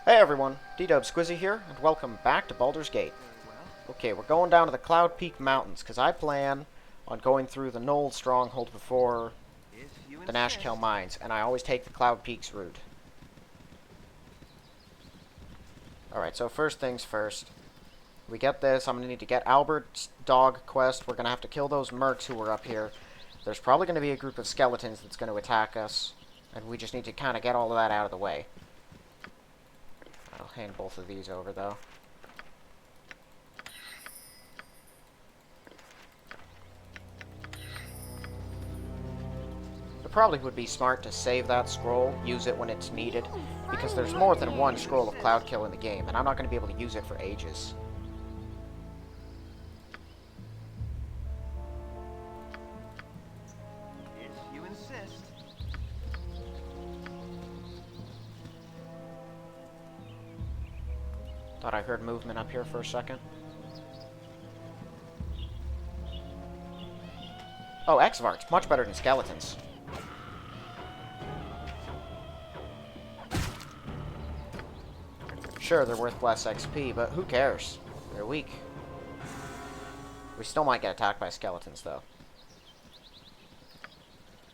Hey everyone, D-Dub Squizzy here, and welcome back to Baldur's Gate. Okay, we're going down to the Cloudpeak Mountains, because I plan on going through the Knoll Stronghold before the Nashkel Mines, and I always take the Cloud Peaks route. Alright, so first things first. We get this, I'm going to need to get Albert's dog quest. We're going to have to kill those mercs who were up here. There's probably going to be a group of skeletons that's going to attack us, and we just need to kind of get all of that out of the way. I'll hand both of these over, though. It probably would be smart to save that scroll, use it when it's needed, because there's more than one scroll of Cloud Kill in the game, and I'm not going to be able to use it for ages. If you insist. Thought I heard movement up here for a second. Oh, X-Varts. Much better than skeletons. Sure, they're worth less XP, but who cares? They're weak. We still might get attacked by skeletons, though.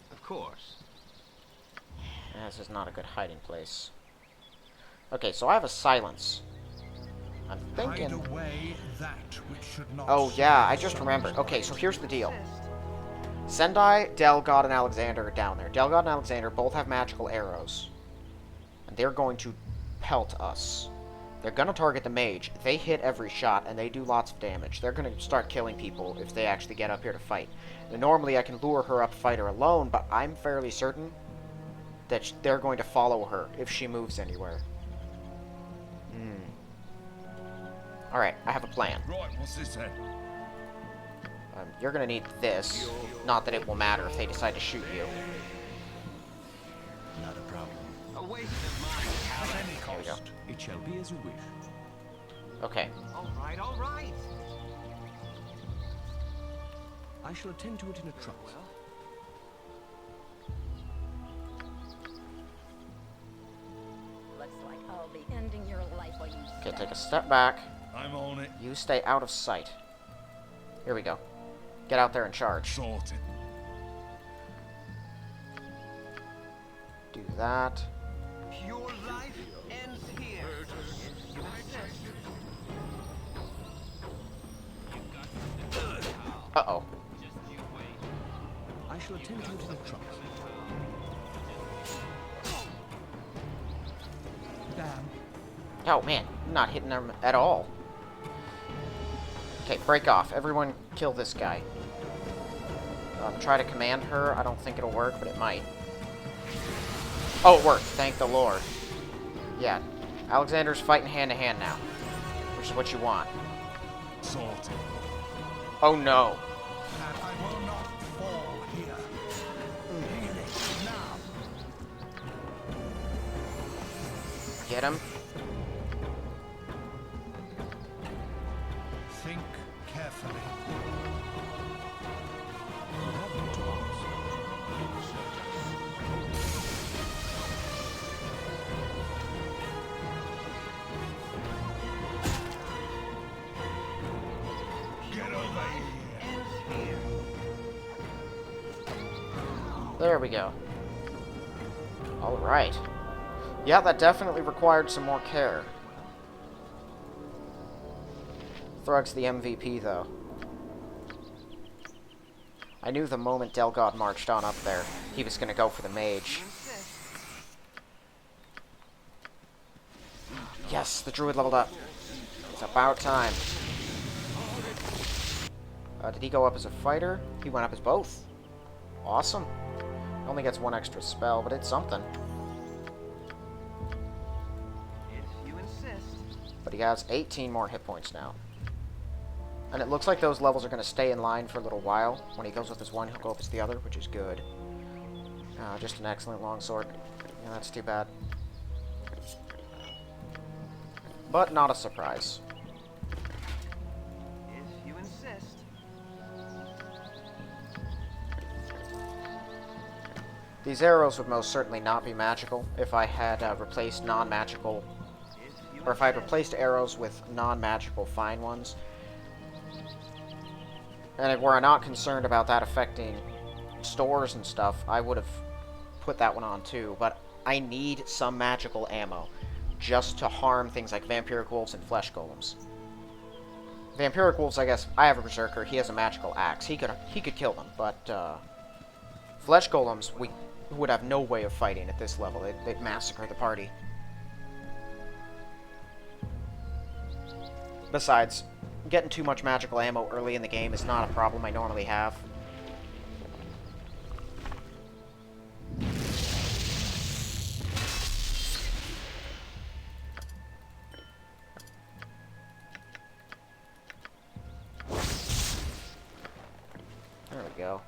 Of course. This is not a good hiding place. Okay, so I have a silence. I'm thinking... Hide away that which should not Oh, yeah, I just remembered. Okay, so here's the deal. Sendai, Delgod, and Alexander are down there. Delgod and Alexander both have magical arrows. And they're going to pelt us. They're going to target the mage. They hit every shot, and they do lots of damage. They're going to start killing people if they actually get up here to fight. Now, normally, I can lure her up to fight her alone, but I'm fairly certain that they're going to follow her if she moves anywhere. Alright, I have a plan. Right, what's this then? You're gonna need this. Not that it will matter if they decide to shoot you. Not a problem. A waste of mine. At any There we go. cost. It shall be as you wish. Okay. All right, all right. I shall attend to it in a trice. Looks like I'll be ending your life while you Okay, take a step back. I'm on it. You stay out of sight. Here we go. Get out there and charge. Sorted. Do that. Your life ends here. If you insist. Uh-oh. I shall attend to it in a trice. Damn. Oh, man. I'm not hitting them at all. Okay, break off. Everyone kill this guy. Try to command her. I don't think it'll work, but it might. Oh, it worked. Thank the Lord. Yeah. Alexander's fighting hand-to-hand now. Which is what you want. Sorted. Oh, no. I will not fall here. Feel it now. Get him. Think carefully. You have no tools. Get over here. Ends here. There we go. Alright. Yeah, that definitely required some more care. Thrug's the MVP, though. I knew the moment Delgod marched on up there, he was going to go for the mage. Yes, the druid leveled up. It's about time. Did he go up as a fighter? He went up as both. Awesome. Only gets one extra spell, but it's something. If you insist. But he has 18 more hit points now. And it looks like those levels are going to stay in line for a little while. When he goes up as one, he'll go up as the other, which is good. Just an excellent longsword. Yeah, that's too bad. But not a surprise. If you insist. These arrows would most certainly not be magical if I had replaced non-magical or if I had replaced arrows with non-magical fine ones, and if we're not concerned about that affecting stores and stuff, I would have put that one on too, but I need some magical ammo just to harm things like vampiric wolves and flesh golems. Vampiric wolves, I guess, I have a berserker, he has a magical axe. He could kill them, but flesh golems, we would have no way of fighting at this level. They'd massacre the party. Besides, getting too much magical ammo early in the game is not a problem I normally have. There we go.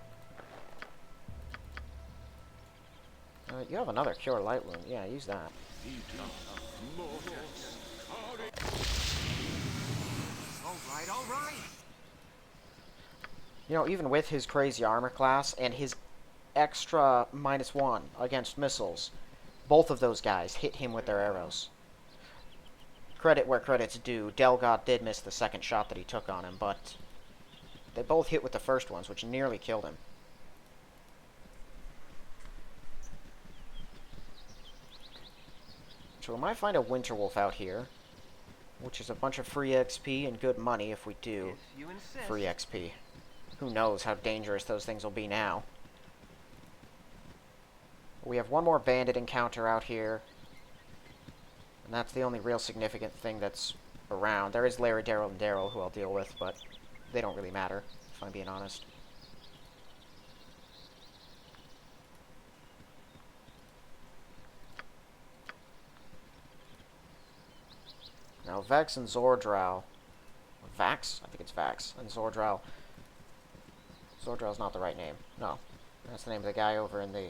You have another Cure Light Wound. Yeah, use that. All right. You know, even with his crazy armor class and his extra -1 against missiles, both of those guys hit him with their arrows. Credit where credit's due. Delgod did miss the second shot that he took on him, but they both hit with the first ones, which nearly killed him. So we might find a Winter Wolf out here, which is a bunch of free XP and good money if we do If you insist. free XP. Who knows how dangerous those things will be now. We have one more bandit encounter out here, and that's the only real significant thing that's around. There is Larry, Daryl, and Daryl who I'll deal with, but they don't really matter, if I'm being honest. Now, Vex and Zordral... Vax? I think it's Vax. And Zordral... Zordral's not the right name. No. That's the name of the guy over in the...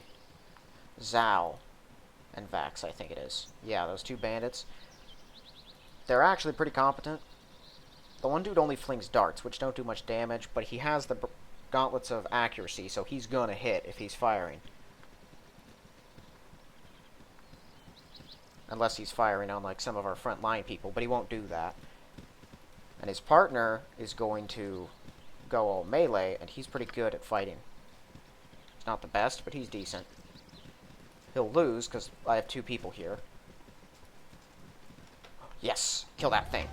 Zal and Vax, I think it is. Yeah, those two bandits. They're actually pretty competent. The one dude only flings darts, which don't do much damage, but he has the gauntlets of accuracy, so he's gonna hit if he's firing. Unless he's firing on, like, some of our front line people, but he won't do that. And his partner is going to go all melee, and he's pretty good at fighting. He's not the best, but he's decent. He'll lose, because I have two people here. Yes! Kill that thing.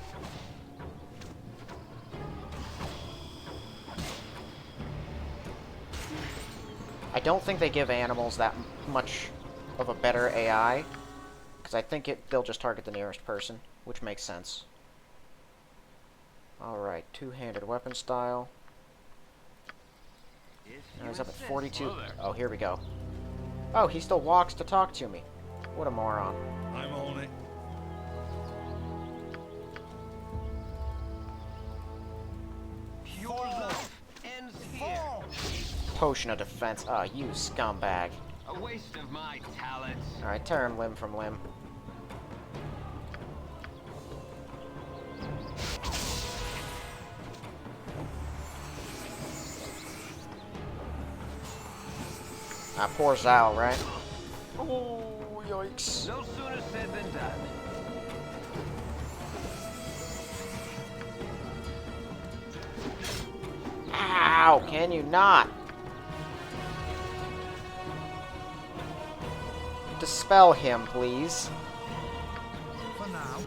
I don't think they give animals that much of a better AI, because I think they'll just target the nearest person, which makes sense. Alright, two-handed weapon style. Now he's up at 42. Oh, here we go. Oh, he still walks to talk to me. What a moron. I'm on it. Your life ends here. Potion of defense. Ah, you scumbag. A waste of my talents. Alright, tear him limb from limb. Ah, poor Zal, right? Oh, yikes. No sooner said than done. Ow, can you not? Dispel him, please. For now.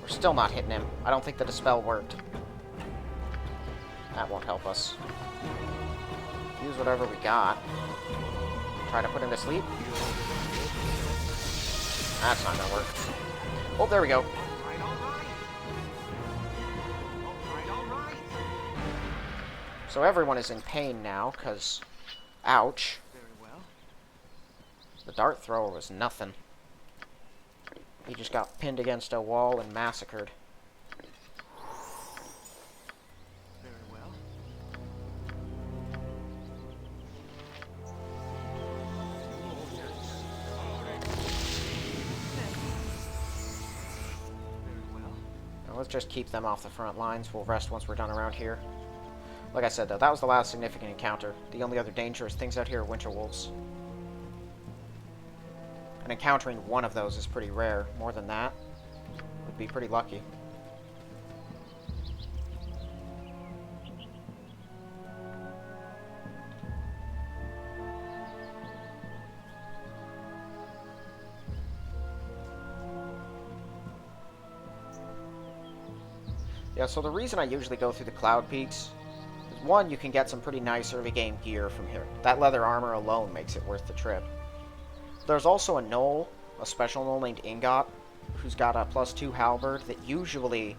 We're still not hitting him. I don't think the dispel worked. That won't help us. Use whatever we got. Try to put him to sleep. That's not gonna work. Oh, there we go. All right. So everyone is in pain now, because... Ouch. Very well. The dart thrower was nothing. He just got pinned against a wall and massacred. Very well. Very well. Now let's just keep them off the front lines. We'll rest once we're done around here. Like I said, though, that was the last significant encounter. The only other dangerous things out here are winter wolves. And encountering one of those is pretty rare. More than that would be pretty lucky. Yeah, so the reason I usually go through the Cloud Peaks is, one, you can get some pretty nice early game gear from here. That leather armor alone makes it worth the trip. There's also a gnoll, a special gnoll named Ingot, who's got a +2 halberd that usually,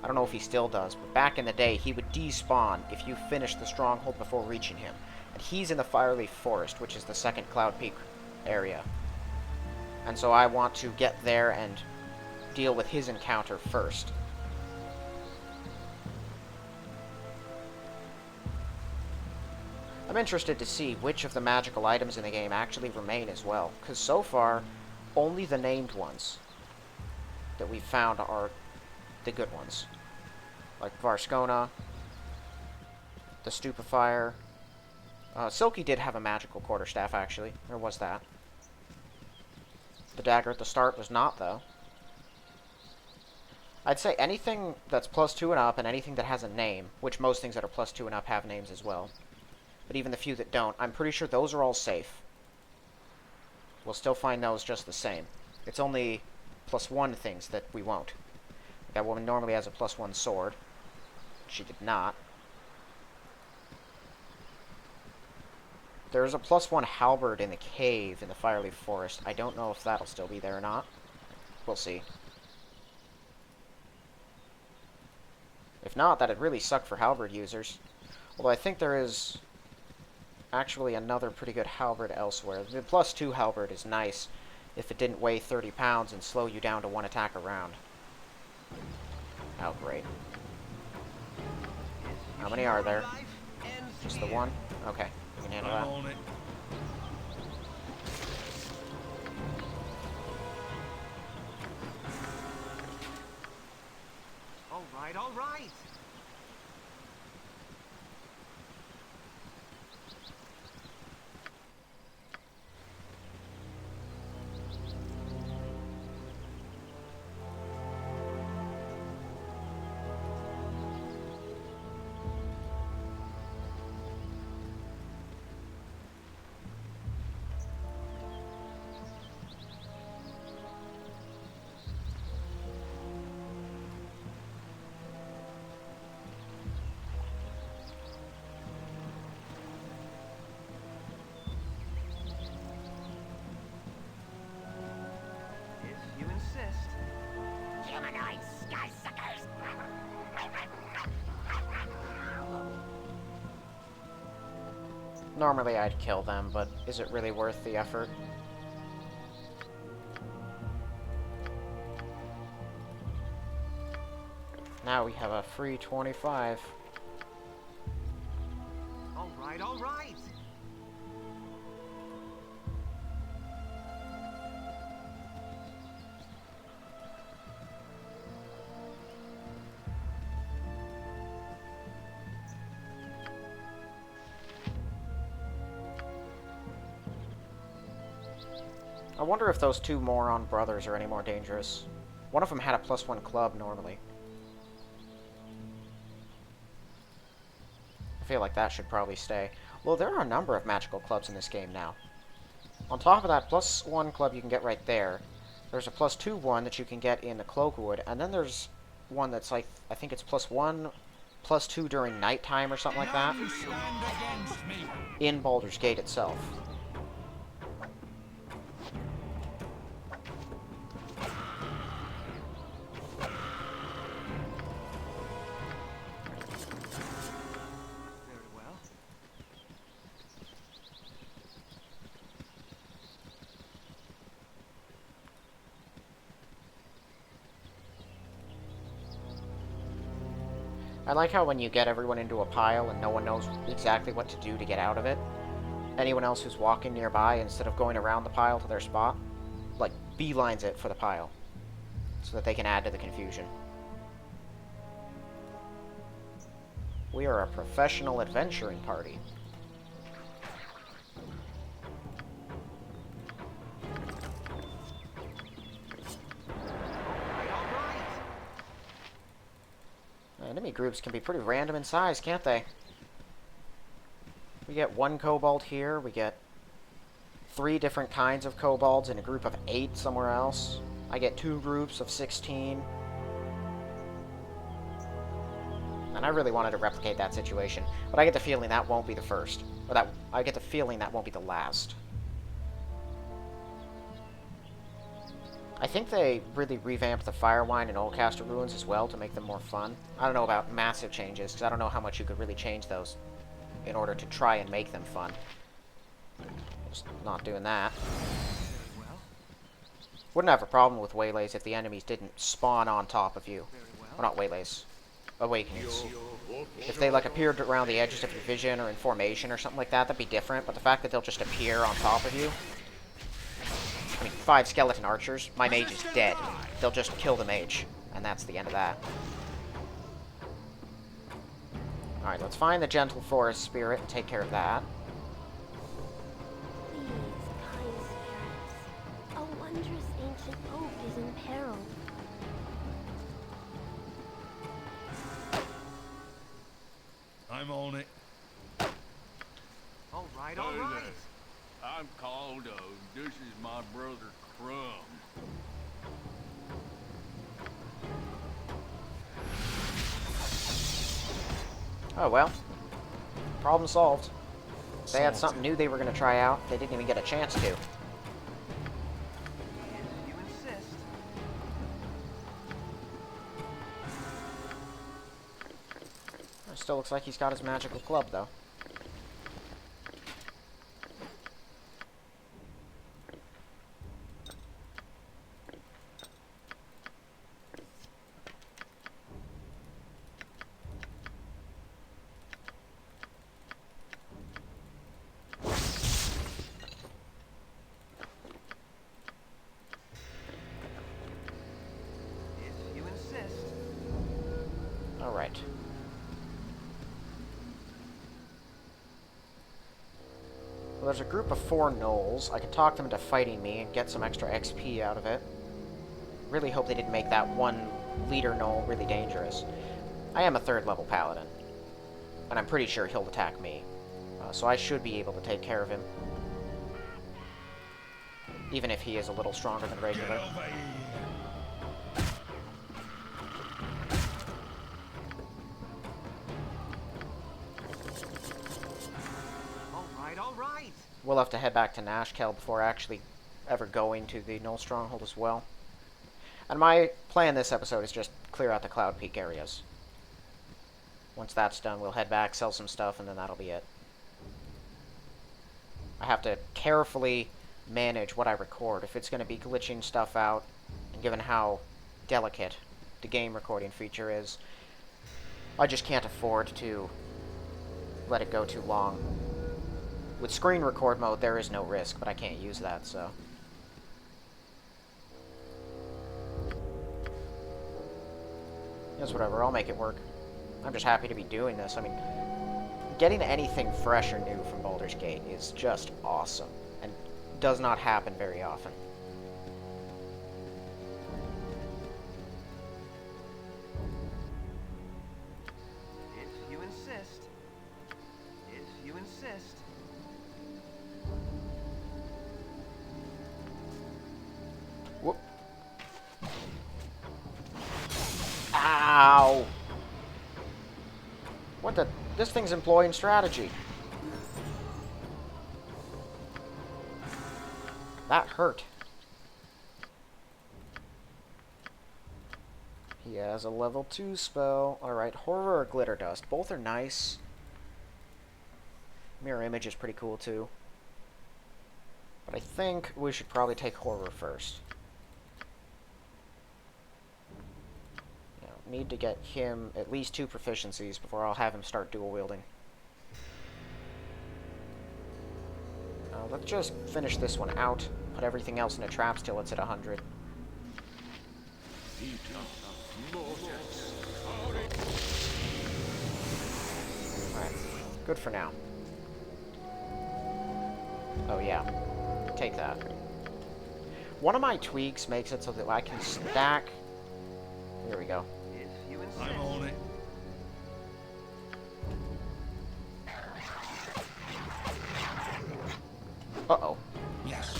I don't know if he still does, but back in the day he would despawn if you finished the stronghold before reaching him. And he's in the Fireleaf Forest, which is the second Cloud Peak area. And so I want to get there and deal with his encounter first. I'm interested to see which of the magical items in the game actually remain as well, because so far, only the named ones that we've found are the good ones. Like Varskona, the Stupefier. Silky did have a magical quarterstaff, actually. There was that. The dagger at the start was not, though. I'd say anything that's +2 and up, and anything that has a name, which most things that are +2 and up have names as well. But even the few that don't, I'm pretty sure those are all safe. We'll still find those just the same. It's only +1 things that we won't. That woman normally has a +1 sword. She did not. There's a +1 halberd in the cave in the Fireleaf Forest. I don't know if that'll still be there or not. We'll see. If not, that'd really suck for halberd users. Although I think there is actually another pretty good halberd elsewhere. The +2 halberd is nice if it didn't weigh 30 pounds and slow you down to 1 attack a round. Oh, great. How many are there? Just the one? Okay, we can handle that. On it. All right, all right. If you insist. Humanoid sky suckers! Normally I'd kill them, but is it really worth the effort? Now we have a free 25. All right, all right. I wonder if those two moron brothers are any more dangerous. One of them had a +1 club normally. I feel like that should probably stay. Well, there are a number of magical clubs in this game now. On top of that +1 club you can get right there, there's a +2 one that you can get in the Cloakwood, and then there's one that's like, I think it's +1, +2 during nighttime or something like that, None stand against me. in Baldur's Gate itself. Very well. I like how when you get everyone into a pile and no one knows exactly what to do to get out of it, anyone else who's walking nearby, instead of going around the pile to their spot, like, beelines it for the pile, so that they can add to the confusion. We are a professional adventuring party. Enemy groups can be pretty random in size, can't they? We get 1 kobold here, we get 3 different kinds of kobolds in a group of 8 somewhere else. I get 2 groups of 16. And I really wanted to replicate that situation, but I get the feeling that won't be the first. Or that I get the feeling that won't be the last. I think they really revamped the Firewine and Oldcaster ruins as well to make them more fun. I don't know about massive changes, because I don't know how much you could really change those in order to try and make them fun. Just not doing that. Wouldn't have a problem with waylays if the enemies didn't spawn on top of you. Well, not waylays. Awakenings. If they, like, appeared around the edges of your vision or in formation or something like that, that'd be different, but the fact that they'll just appear on top of you... I mean, 5 skeleton archers, my mage is dead. They'll just kill the mage, and that's the end of that. Alright, let's find the Gentle Forest Spirit and take care of that. Please, kind spirits. A wondrous ancient oak is in peril. I'm on it. All right, Hey all right. there. I'm Caldo. This is my brother Crumb. Oh well. Problem solved. They had something new they were going to try out. They didn't even get a chance to. If you insist. It still looks like he's got his magical club, though. If you insist. Alright. Well, there's a group of 4 gnolls. I could talk them into fighting me and get some extra XP out of it. Really hope they didn't make that one leader gnoll really dangerous. I am a 3rd level paladin, and I'm pretty sure he'll attack me. So I should be able to take care of him. Even if he is a little stronger than Get regular. over here. All right, all right. We'll have to head back to Nashkel before actually ever going to the Gnoll Stronghold as well. And my plan this episode is just clear out the Cloudpeak areas. Once that's done, we'll head back, sell some stuff, and then that'll be it. I have to carefully manage what I record. If it's going to be glitching stuff out, and given how delicate the game recording feature is, I just can't afford to let it go too long. With screen record mode, there is no risk, but I can't use that, so... Yes, whatever, I'll make it work. I'm just happy to be doing this. I mean, getting anything fresh or new from Baldur's Gate is just awesome, and does not happen very often. If you insist. If you insist. Whoop. Ow! What the? This thing's employing strategy. That hurt. He has a level 2 spell. Alright, Horror or Glitter Dust. Both are nice. Mirror Image is pretty cool too. But I think we should probably take Horror first. Need to get him at least 2 proficiencies before I'll have him start dual wielding. Let's just finish this one out. Put everything else into traps till it's at 100. Alright, good for now. Oh yeah, take that. One of my tweaks makes it so that I can stack... Here we go. If you insist. I'm on it. Uh-oh. Yes.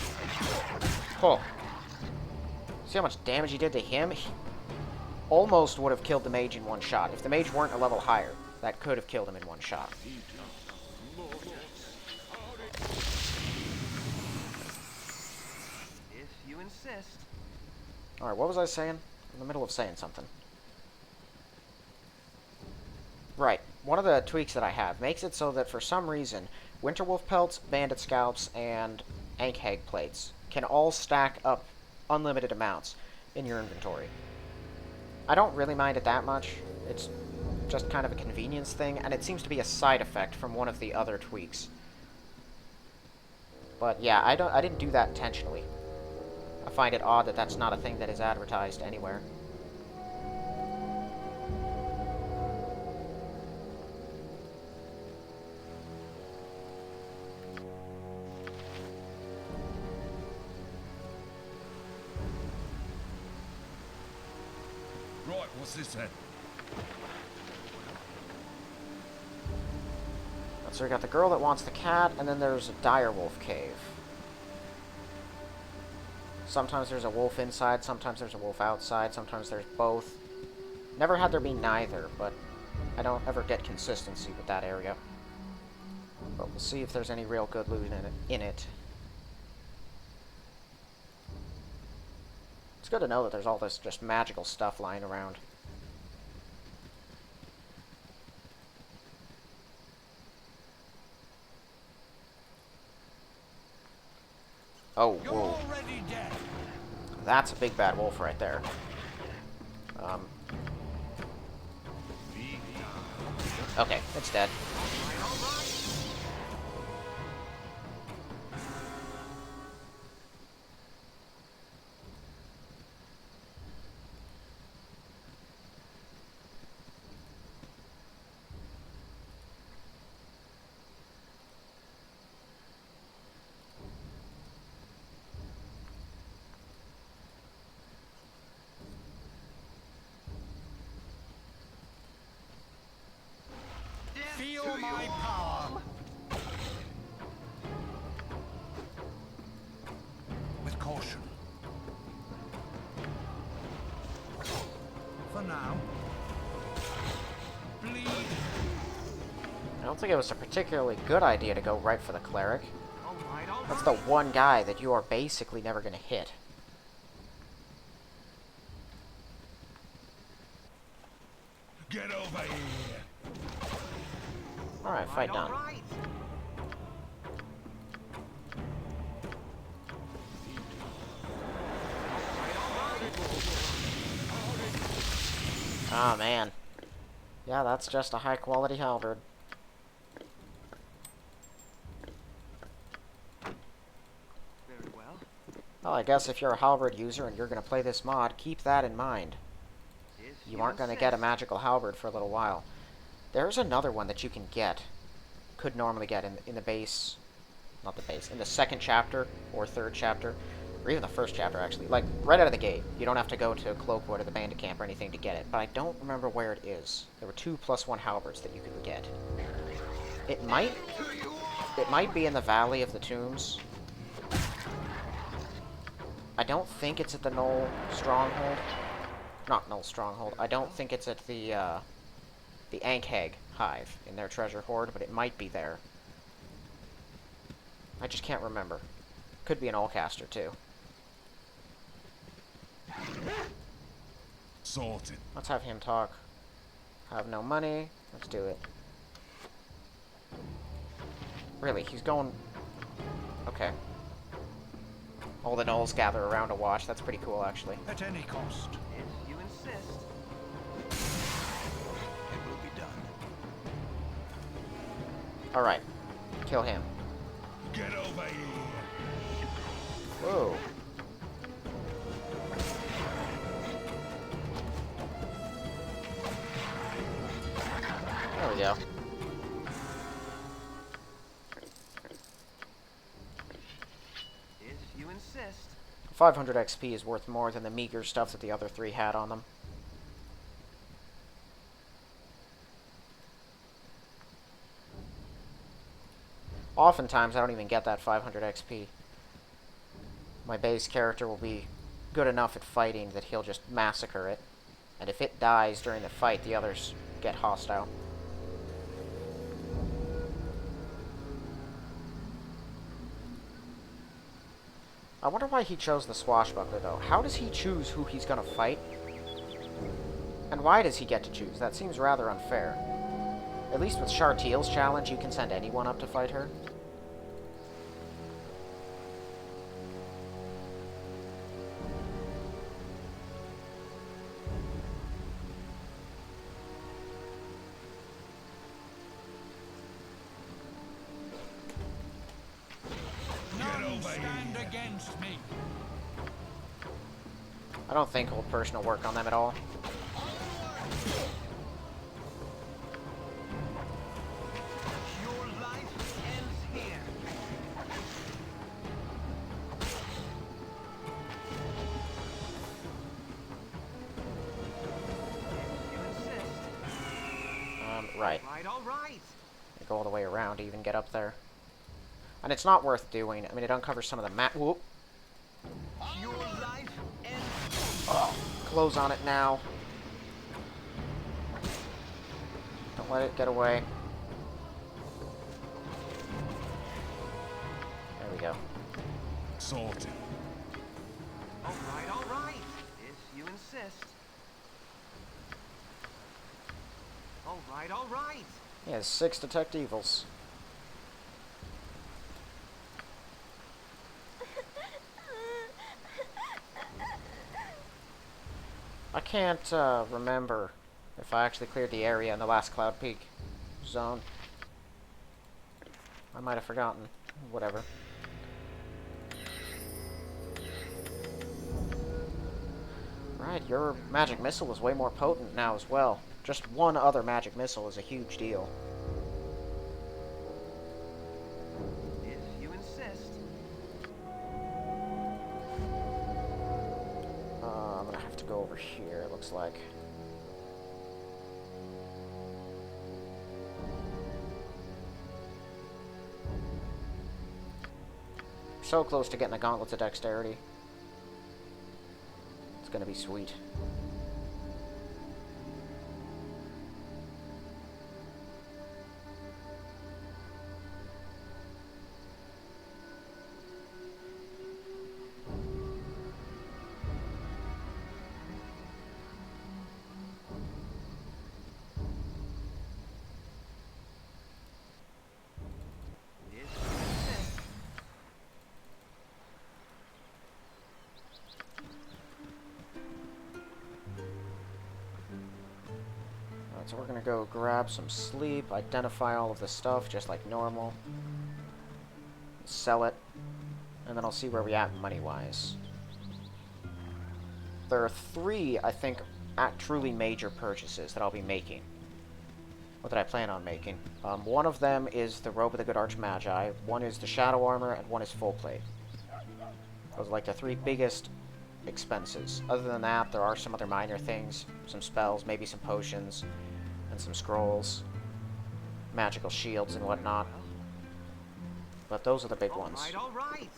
Oh. See how much damage he did to him? He almost would have killed the mage in one shot. If the mage weren't a level higher, that could have killed him in one shot. If you insist. Alright, what was I saying? In the middle of saying something. Right. One of the tweaks that I have makes it so that for some reason, Winterwolf pelts, bandit scalps, and Ankheg plates can all stack up unlimited amounts in your inventory. I don't really mind it that much. It's just kind of a convenience thing, and it seems to be a side effect from one of the other tweaks. But yeah, I didn't do that intentionally. I find it odd that that's not a thing that is advertised anywhere. Right, what's this then? So we got the girl that wants the cat, and then there's a direwolf cave. Sometimes there's a wolf inside, sometimes there's a wolf outside, sometimes there's both. Never had there be neither, but I don't ever get consistency with that area. But we'll see if there's any real good loot in it. It's good to know that there's all this just magical stuff lying around. Oh, You're whoa. already dead. That's a big bad wolf right there. Okay, it's dead. Feel my power. With caution. For now. Bleed. I don't think it was a particularly good idea to go right for the cleric. All right, all That's right. the one guy that you are basically never going to hit. Get over here. Alright, fight All done. right. Ah, man. Yeah, that's just a high-quality halberd. Very well. Well, I guess if you're a halberd user and you're going to play this mod, keep that in mind. If You aren't going to get a insist. magical halberd for a little while. There's another one that you can get. Could normally get in the base. Not the base. In the second chapter, or third chapter. Or even the first chapter, actually. Like, right out of the gate. You don't have to go to Cloakwood or the bandit camp or anything to get it. But I don't remember where it is. There were 2+1 halberds that you could get. It might be in the Valley of the Tombs. I don't think it's at the Knoll Stronghold. Not Knoll Stronghold. I don't think it's at the Ankheg Hive in their treasure hoard, but it might be there. I just can't remember. Could be an Allcaster, too. Sorted. Let's have him talk. Have no money. Let's do it. Really, he's going... Okay. All the gnolls gather around to watch. That's pretty cool, actually. At any cost. If you insist. It will be done. Alright. Kill him. Get over here. Whoa. There we go. If you insist. 500 XP is worth more than the meager stuff that the other three had on them. Oftentimes, I don't even get that 500 XP. My base character will be good enough at fighting that he'll just massacre it. And if it dies during the fight, the others get hostile. I wonder why he chose the Swashbuckler, though. How does he choose who he's gonna fight? And why does he get to choose? That seems rather unfair. At least with Chartiel's challenge, you can send anyone up to fight her. None stand against me. I don't think old person will work on them at all. Your life ends here. If you insist. Right. All right. You go all the way around to even get up there. And it's not worth doing. I mean, it uncovers some of the map. Whoop. Your life ends. Oh, close on it now. Don't let it get away. There we go. Sorted. All right. If you insist. All right. He has 6 detect evils. I can't remember if I actually cleared the area in the last Cloudpeak zone. I might have forgotten. Whatever. Right, your magic missile is way more potent now as well. Just one other magic missile is a huge deal. If you insist. I'm gonna have to go over here, it looks like. So close to getting the gauntlets of dexterity. It's gonna be sweet. If you insist. Alright, so we're gonna go grab some sleep, identify all of the stuff just like normal, sell it, and then I'll see where we at money-wise. There are 3, I think, truly major purchases that I'll be making. What did I plan on making? One of them is the Robe of the Good Archmagi, one is the Shadow Armor, and one is Full Plate. Those are like the 3 biggest expenses. Other than that, there are some other minor things, some spells, maybe some potions, and some scrolls, magical shields and whatnot. But those are the big ones. All right.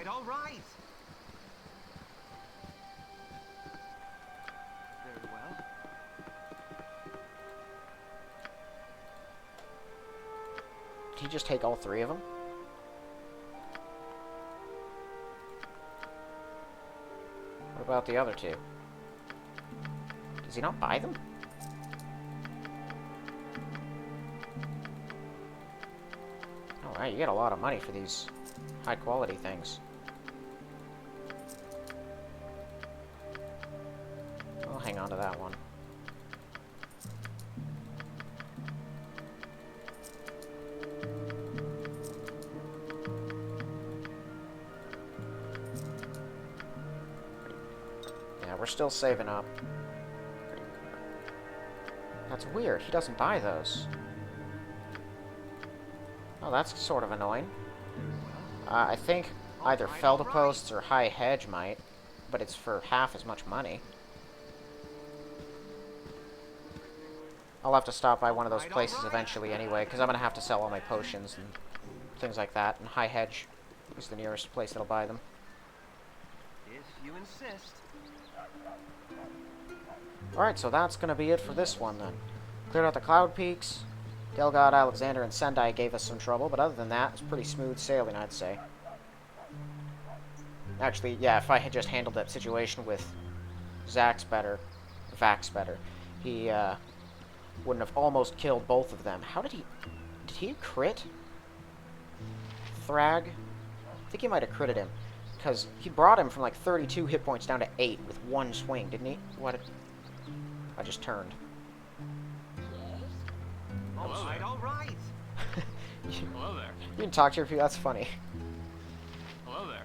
All right. Very well. Did he just take all 3 of them? What about the other 2? Does he not buy them? Alright, you get a lot of money for these high-quality things. holding on to that one. Yeah, we're still saving up. That's weird. He doesn't buy those. Oh, that's sort of annoying. I think either Felder Posts or High Hedge might, but it's for half as much money. I'll have to stop by one of those places eventually anyway, because I'm going to have to sell all my potions and things like that, and High Hedge is the nearest place that'll buy them. If you insist. Alright, so that's going to be it for this one, then. Cleared out the Cloud Peaks. Delgado, Alexander, and Sendai gave us some trouble, but other than that, it's pretty smooth sailing, I'd say. Actually, yeah, if I had just handled that situation with Vax better, he wouldn't have almost killed both of them. How did he... Did he crit Thrag? I think he might have critted him, because he brought him from like 32 hit points down to 8 with one swing, didn't he? What? I just turned. All right, all right. Hello there. You can talk to your people. That's funny. Hello there.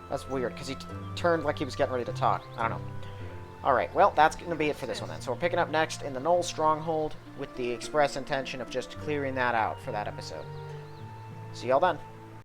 That's weird, because he turned like he was getting ready to talk. I don't know. Alright, well, that's going to be it for this one then. So we're picking up next in the Knoll Stronghold with the express intention of just clearing that out for that episode. See y'all then.